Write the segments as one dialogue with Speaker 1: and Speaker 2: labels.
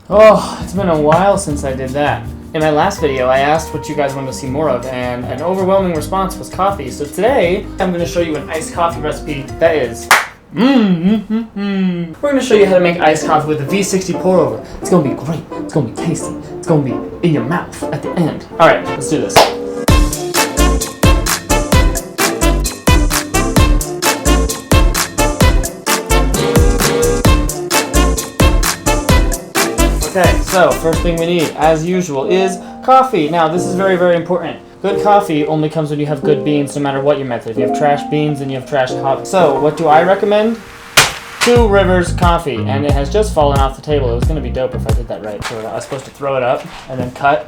Speaker 1: Oh, it's been a while since I did that. In my last video, I asked what you guys wanted to see more of, and an overwhelming response was coffee. So today, I'm going to show you an iced coffee recipe that is We're going to show you how to make iced coffee with a V60 pour over. It's going to be great. It's going to be tasty. It's going to be in your mouth at the end. Alright, let's do this. Okay, so first thing we need, as usual, is coffee. Now, this is very, very important. Good coffee only comes when you have good beans, no matter what your method. If you have trash beans, then you have trash coffee. So, what do I recommend? 2 Rivers coffee, and it has just fallen off the table. It was going to be dope if I did that right. So I was supposed to throw it up and then cut.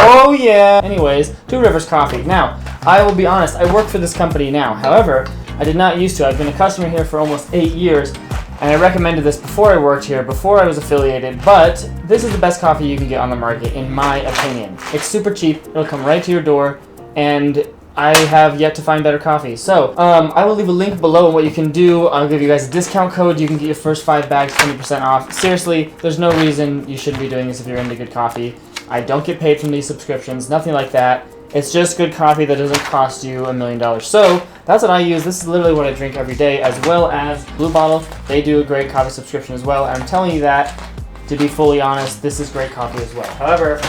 Speaker 1: Oh yeah! Anyways, 2 Rivers coffee. Now, I will be honest, I work for this company now. However, I did not used to. I've been a customer here for almost 8 years. And I recommended this before I worked here, before I was affiliated, but this is the best coffee you can get on the market, in my opinion. It's super cheap, it'll come right to your door, and I have yet to find better coffee. So, I will leave a link below on what you can do. I'll give you guys a discount code. You can get your first 5 bags 20% off. Seriously, there's no reason you shouldn't be doing this if you're into good coffee. I don't get paid from these subscriptions, nothing like that. It's just good coffee that doesn't cost you $1 million. So that's what I use. This is literally what I drink every day, as well as Blue Bottle. They do a great coffee subscription as well. And I'm telling you that, to be fully honest, this is great coffee as well. However,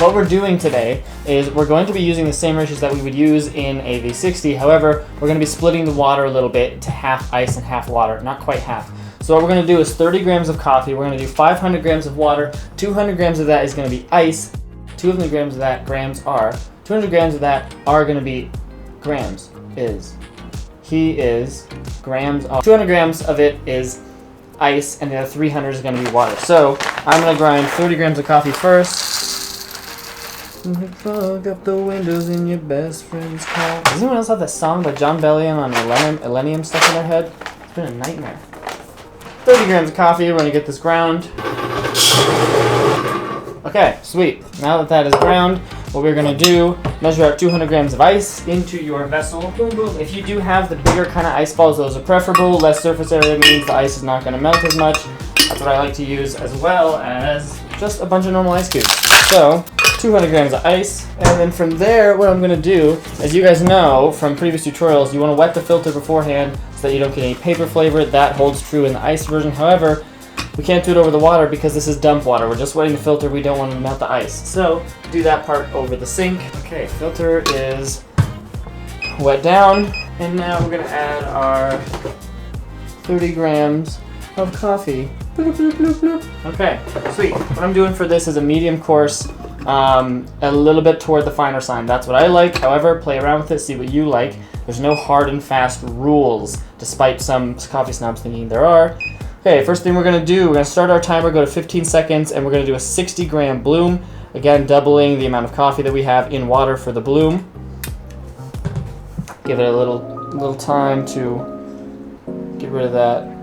Speaker 1: what we're doing today is we're going to be using the same ratios that we would use in a V60. However, we're going to be splitting the water a little bit to half ice and half water. Not quite half. So what we're going to do is 30 grams of coffee. We're going to do 500 grams of water. 200 grams of that is going to be ice. 200 grams of that grams are. 200 grams of that are going to be grams. He is. Grams are. 200 grams of it is ice, and the other 300 is going to be water. So I'm going to grind 30 grams of coffee first. Plug up the windows in your best friend's car. Does anyone else have that song by John Bellion on Millennium stuck in their head? It's been a nightmare. 30 grams of coffee. We're going to get this ground. Okay, sweet. Now that that is ground, what we're going to do, measure out 200 grams of ice into your vessel. Boom, boom. If you do have the bigger kind of ice balls, those are preferable. Less surface area means the ice is not going to melt as much. That's what I like to use, as well as just a bunch of normal ice cubes. So, 200 grams of ice. And then from there, what I'm going to do, as you guys know from previous tutorials, you want to wet the filter beforehand so that you don't get any paper flavor. That holds true in the ice version. However, we can't do it over the water because this is dump water. We're just wetting the filter. We don't want to melt the ice. So, do that part over the sink. Okay, filter is wet down. And now we're going to add our 30 grams of coffee. Bloop, bloop, bloop, bloop. Okay, sweet. What I'm doing for this is a medium coarse, a little bit toward the finer side. That's what I like. However, play around with it, see what you like. There's no hard and fast rules, despite some coffee snobs thinking there are. Okay, first thing we're going to do, we're going to start our timer, go to 15 seconds, and we're going to do a 60 gram bloom. Again, doubling the amount of coffee that we have in water for the bloom. Give it a little time to get rid of that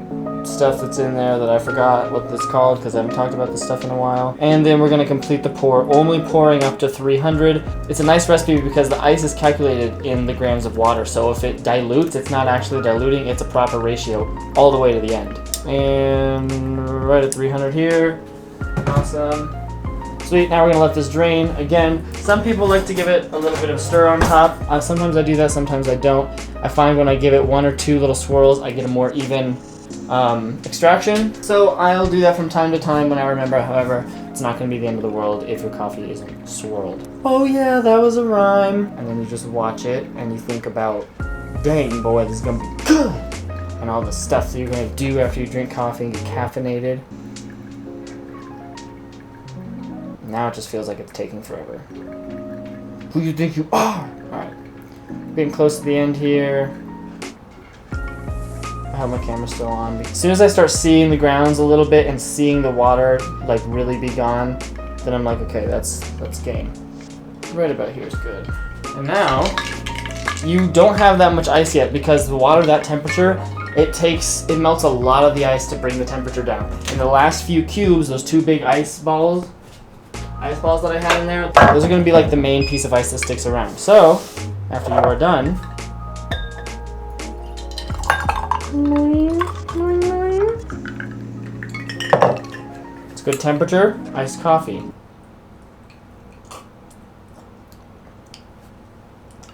Speaker 1: stuff that's in there that I forgot what it's called because I haven't talked about this stuff in a while. And then we're going to complete the pour, only pouring up to 300. It's a nice recipe because the ice is calculated in the grams of water. So if it dilutes, it's not actually diluting, it's a proper ratio all the way to the end. And right at 300 here. Awesome. Sweet, now we're going to let this drain. Again, some people like to give it a little bit of stir on top. Sometimes I do that, sometimes I don't. I find when I give it 1 or 2 little swirls, I get a more even extraction. So I'll do that from time to time when I remember. However, it's not going to be the end of the world if your coffee isn't swirled. Oh yeah, that was a rhyme. And then you just watch it and you think about, dang boy, this is going to be good. And all the stuff that you're going to do after you drink coffee and get caffeinated. Now it just feels like it's taking forever. Who you think you are? Alright. Getting close to the end here. I have my camera still on. As soon as I start seeing the grounds a little bit and seeing the water like really be gone, then I'm like, okay, that's game. Right about here is good. And now, you don't have that much ice yet because the water, that temperature, it melts a lot of the ice to bring the temperature down. In the last few cubes, those 2 big ice balls, ice balls that I had in there, those are going to be like the main piece of ice that sticks around. So, after you are done, it's good temperature, iced coffee.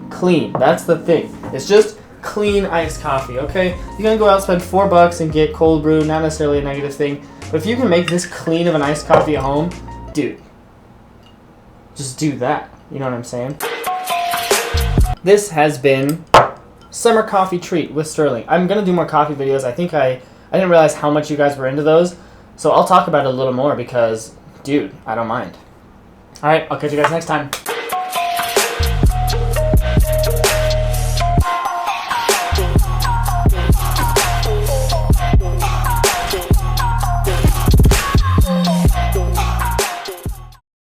Speaker 1: Clean, that's the thing. It's just clean iced coffee, okay? You're gonna go out, spend $4 and get cold brew, not necessarily a negative thing, but if you can make this clean of an iced coffee at home, dude, just do that. You know what I'm saying? This has been Summer Coffee Treat with Sterling. I'm gonna do more coffee videos. I think I didn't realize how much you guys were into those, so I'll talk about it a little more because, dude, I don't mind. Alright, I'll catch you guys next time.